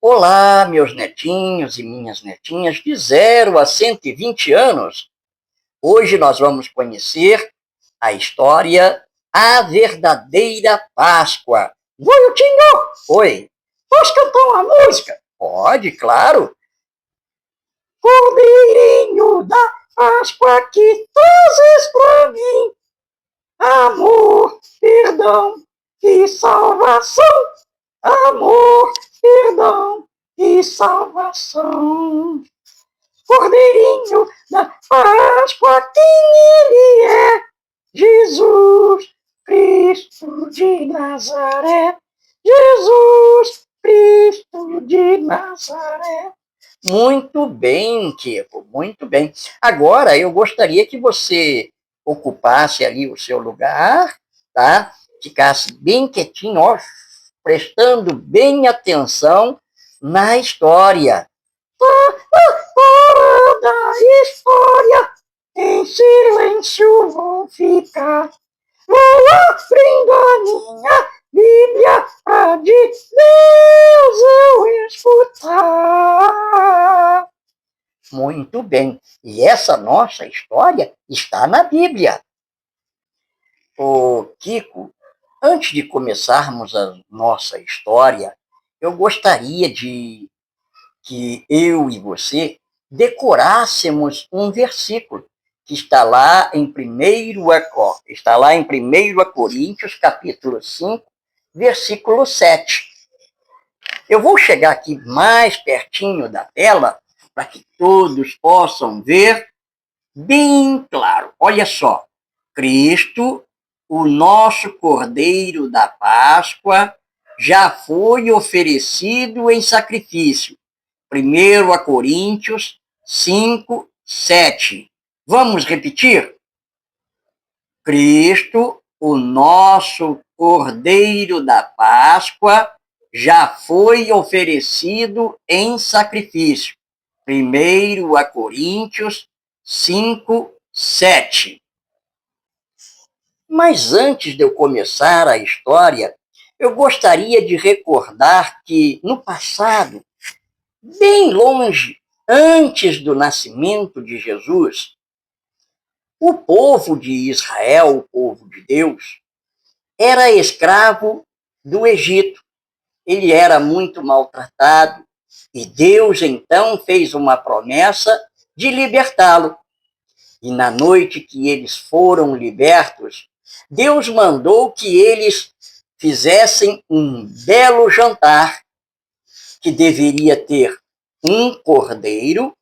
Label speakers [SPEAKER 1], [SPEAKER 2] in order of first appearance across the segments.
[SPEAKER 1] Olá, meus netinhos e minhas netinhas de 0 a 120 anos. Hoje nós vamos conhecer a história A Verdadeira Páscoa. Oi, Tinho! Oi. Posso cantar uma música? Pode, claro. Cordeirinho da Páscoa que trazes pra mim amor, perdão e salvação. Amor, perdão e salvação. Cordeirinho da Páscoa, quem ele é? Jesus Cristo de Nazaré. Jesus Cristo de Nazaré. Muito bem, Kiko, muito bem. Agora, eu gostaria que você ocupasse ali o seu lugar, tá? Ficasse bem quietinho, ó, prestando bem atenção na história. Hora da história, em silêncio vou ficar. Vou abrindo a minha Bíblia pra de Deus eu escutar. Muito bem. E essa nossa história está na Bíblia. Ô, Kiko, antes de começarmos a nossa história, eu gostaria de que eu e você decorássemos um versículo que está lá em 1 Coríntios, capítulo 5, versículo 7. Eu vou chegar aqui mais pertinho da tela para que todos possam ver bem claro. Olha só, Cristo, o nosso Cordeiro da Páscoa, já foi oferecido em sacrifício. 1 Coríntios 5, 7. Vamos repetir? Cristo, o nosso Cordeiro da Páscoa, já foi oferecido em sacrifício. 1 Coríntios 5, 7. Mas antes de eu começar a história, eu gostaria de recordar que, no passado, bem longe, antes do nascimento de Jesus, o povo de Israel, o povo de Deus, era escravo do Egito. Ele era muito maltratado e Deus então fez uma promessa de libertá-lo. E na noite que eles foram libertos, Deus mandou que eles fizessem um belo jantar que deveria ter um cordeiro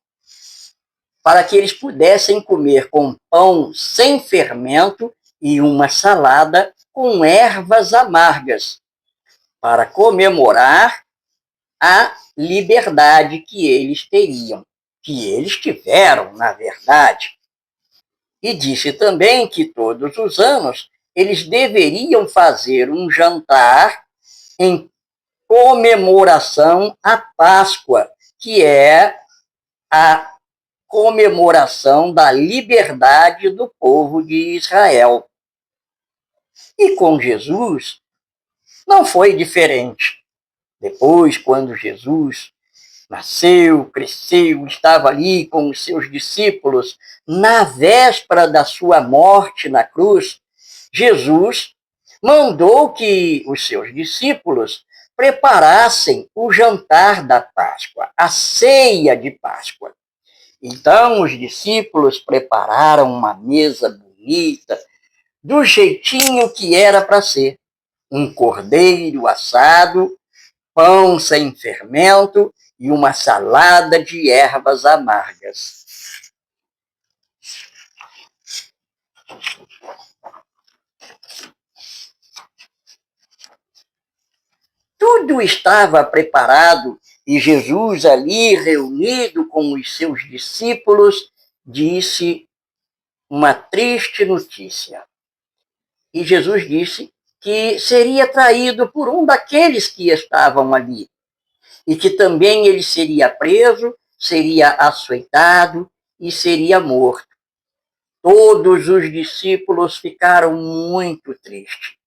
[SPEAKER 1] para que eles pudessem comer com pão sem fermento e uma salada com ervas amargas, para comemorar a liberdade que eles teriam, que eles tiveram, na verdade. E disse também que todos os anos eles deveriam fazer um jantar em comemoração à Páscoa, que é a comemoração da liberdade do povo de Israel. E com Jesus não foi diferente. Depois, quando Jesus nasceu, cresceu, estava ali com os seus discípulos, na véspera da sua morte na cruz, Jesus mandou que os seus discípulos preparassem o jantar da Páscoa, a ceia de Páscoa. Então, os discípulos prepararam uma mesa bonita, do jeitinho que era para ser. Um cordeiro assado, pão sem fermento e uma salada de ervas amargas. Tudo estava preparado e Jesus, ali reunido com os seus discípulos, disse uma triste notícia. E Jesus disse que seria traído por um daqueles que estavam ali, e que também ele seria preso, seria açoitado e seria morto. Todos os discípulos ficaram muito tristes.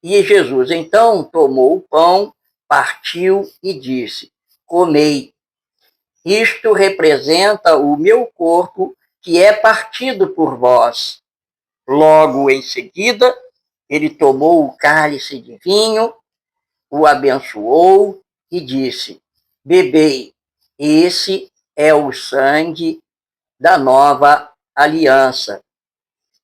[SPEAKER 1] E Jesus então tomou o pão, partiu e disse: comei. Isto representa o meu corpo, que é partido por vós. Logo em seguida, ele tomou o cálice de vinho, o abençoou e disse: bebei, esse é o sangue da nova aliança.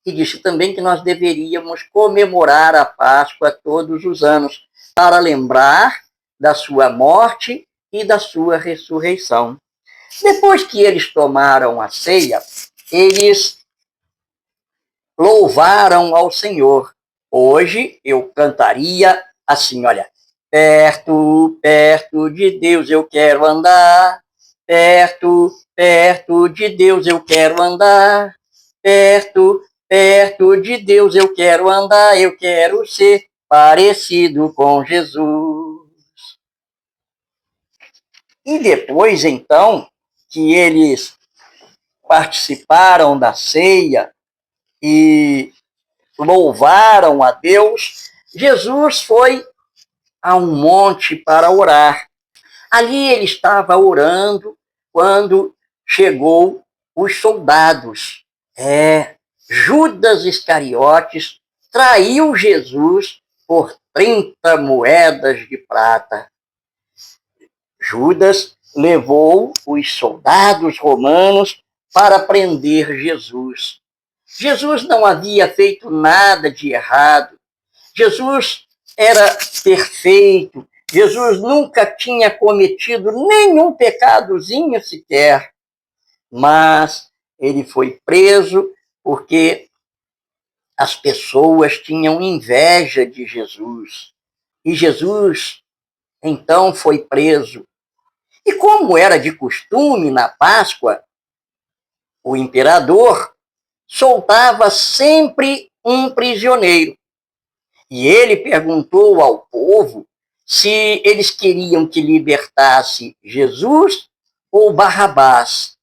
[SPEAKER 1] E disse também que nós deveríamos comemorar a Páscoa todos os anos, para lembrar da sua morte e da sua ressurreição. Depois que eles tomaram a ceia, eles louvaram ao Senhor. Hoje eu cantaria assim, olha: perto, perto de Deus eu quero andar, perto, perto de Deus eu quero andar, perto, perto de Deus eu quero andar, eu quero ser parecido com Jesus. E depois, então, que eles participaram da ceia e louvaram a Deus, Jesus foi a um monte para orar. Ali ele estava orando quando chegou os soldados. Judas Iscariotes traiu Jesus por 30 moedas de prata. Judas levou os soldados romanos para prender Jesus. Jesus não havia feito nada de errado. Jesus era perfeito. Jesus nunca tinha cometido nenhum pecadozinho sequer. Mas ele foi preso porque as pessoas tinham inveja de Jesus. E Jesus, então, foi preso. E como era de costume na Páscoa, o imperador soltava sempre um prisioneiro. E ele perguntou ao povo se eles queriam que libertasse Jesus ou Barrabás.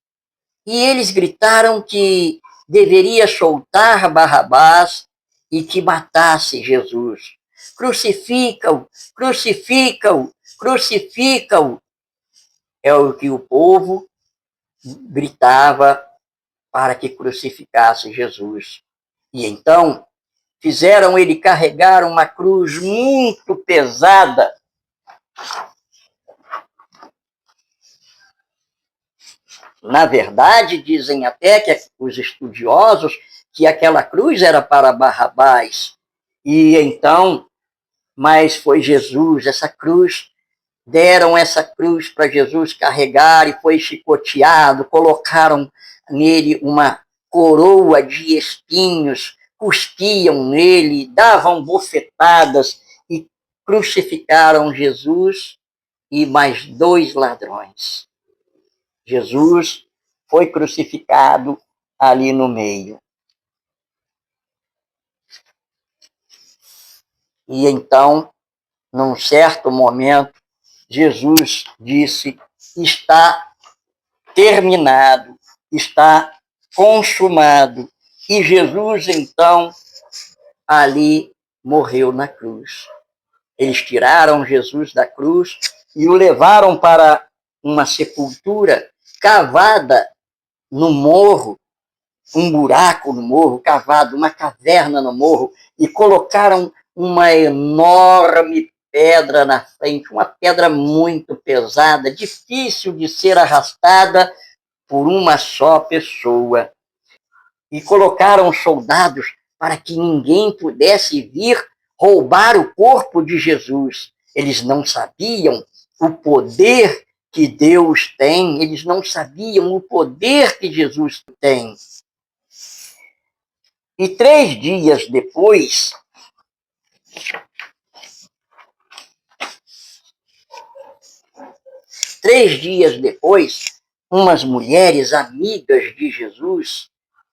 [SPEAKER 1] E eles gritaram que deveria soltar Barrabás e que matasse Jesus. Crucifica-o, crucifica-o, crucifica-o. É o que o povo gritava para que crucificasse Jesus. E então fizeram ele carregar uma cruz muito pesada. Na verdade, dizem até que os estudiosos que aquela cruz era para Barrabás. E então, mas foi Jesus, essa cruz, deram essa cruz para Jesus carregar e foi chicoteado, colocaram nele uma coroa de espinhos, cuspiam nele, davam bofetadas e crucificaram Jesus e mais 2 ladrões. Jesus foi crucificado ali no meio. E então, num certo momento, Jesus disse: está terminado, está consumado. E Jesus, então, ali morreu na cruz. Eles tiraram Jesus da cruz e o levaram para uma sepultura cavada no morro, um buraco no morro, cavado, uma caverna no morro, e colocaram uma enorme pedra na frente, uma pedra muito pesada, difícil de ser arrastada por uma só pessoa. E colocaram soldados para que ninguém pudesse vir roubar o corpo de Jesus. Eles não sabiam o poder que Deus tem, eles não sabiam o poder que Jesus tem. E 3 dias depois, umas mulheres amigas de Jesus,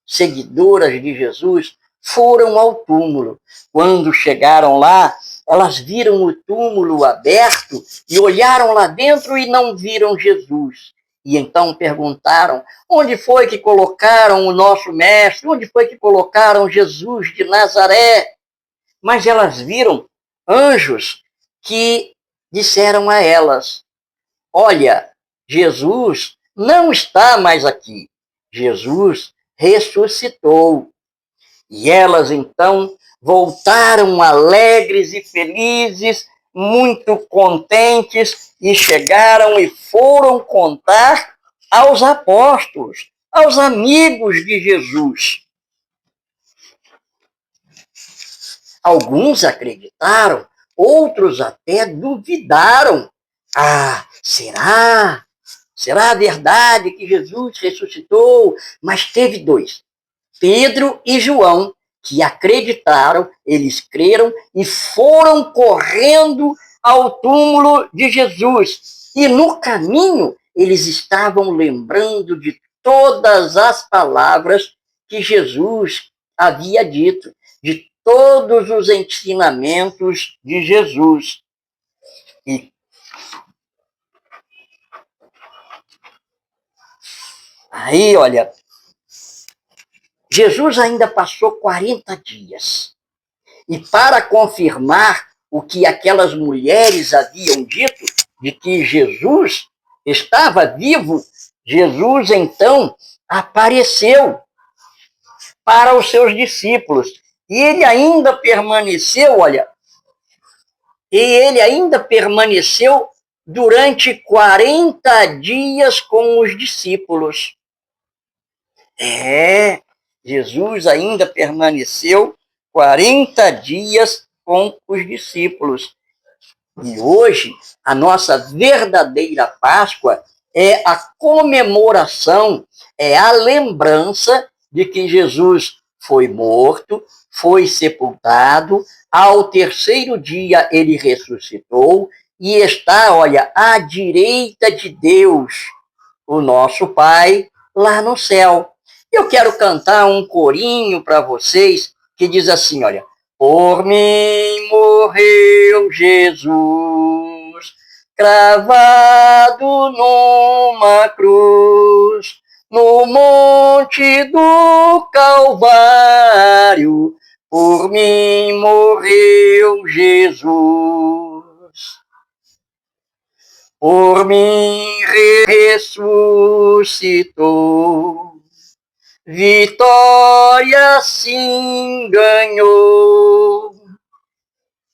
[SPEAKER 1] seguidoras de Jesus, foram ao túmulo. Quando chegaram lá, elas viram o túmulo aberto e olharam lá dentro e não viram Jesus. E então perguntaram: onde foi que colocaram o nosso mestre? Onde foi que colocaram Jesus de Nazaré? Mas elas viram anjos que disseram a elas: olha, Jesus não está mais aqui. Jesus ressuscitou. E elas então voltaram alegres e felizes, muito contentes, e chegaram e foram contar aos apóstolos, aos amigos de Jesus. Alguns acreditaram, outros até duvidaram. Ah, será? Será verdade que Jesus ressuscitou? Mas teve dois, Pedro e João, que acreditaram, eles creram e foram correndo ao túmulo de Jesus. E no caminho, eles estavam lembrando de todas as palavras que Jesus havia dito, de todos os ensinamentos de Jesus. E aí, olha, Jesus ainda passou 40 dias. E para confirmar o que aquelas mulheres haviam dito, de que Jesus estava vivo, Jesus então apareceu para os seus discípulos. E ele ainda permaneceu, olha, durante 40 dias com os discípulos. Jesus ainda permaneceu 40 dias com os discípulos. E hoje, a nossa verdadeira Páscoa é a comemoração, é a lembrança de que Jesus foi morto, foi sepultado, ao terceiro dia ele ressuscitou e está, olha, à direita de Deus, o nosso Pai, lá no céu. Eu quero cantar um corinho para vocês que diz assim, olha, por mim morreu Jesus, cravado numa cruz, no monte do Calvário, por mim morreu Jesus. Por mim ressuscitou, vitória sim ganhou,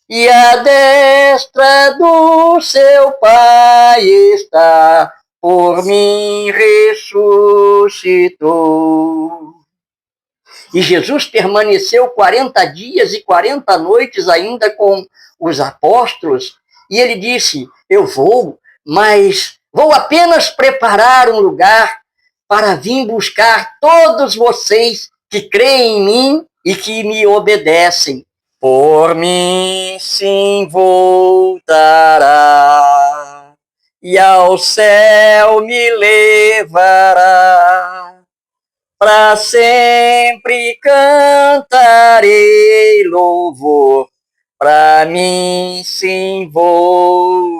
[SPEAKER 1] e a destra do seu Pai está, por mim ressuscitou. E Jesus permaneceu 40 dias e 40 noites ainda com os apóstolos, e ele disse, eu vou, mas vou apenas preparar um lugar para vir buscar todos vocês que creem em mim e que me obedecem. Por mim sim voltará, e ao céu me levará. Para sempre cantarei louvor, para mim sim voltará.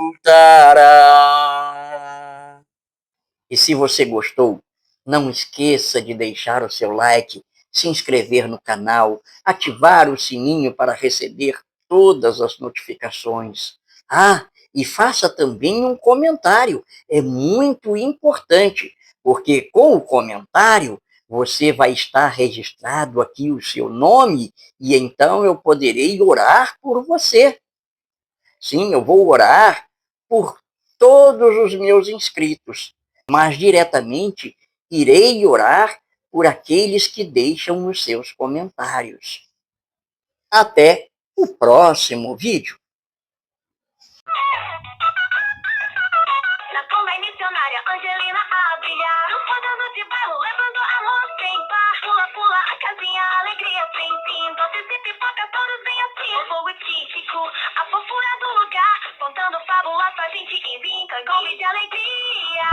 [SPEAKER 1] E se você gostou, não esqueça de deixar o seu like, se inscrever no canal, ativar o sininho para receber todas as notificações. Ah, e faça também um comentário, é muito importante, porque com o comentário você vai estar registrado aqui o seu nome e então eu poderei orar por você. Sim, eu vou orar por todos os meus inscritos, mas diretamente irei orar por aqueles que deixam os seus comentários. Até o próximo vídeo.
[SPEAKER 2] Na tumba missionária, Angelina a brilhar. Rodando de bairro, levando amor sem par. Pula, pula, a casinha, alegria sem fim. Doces e pipoca, todos bem assim. O fogo típico, a fofura do lugar. Contando fábulas pra gente que vinca, come de alegria.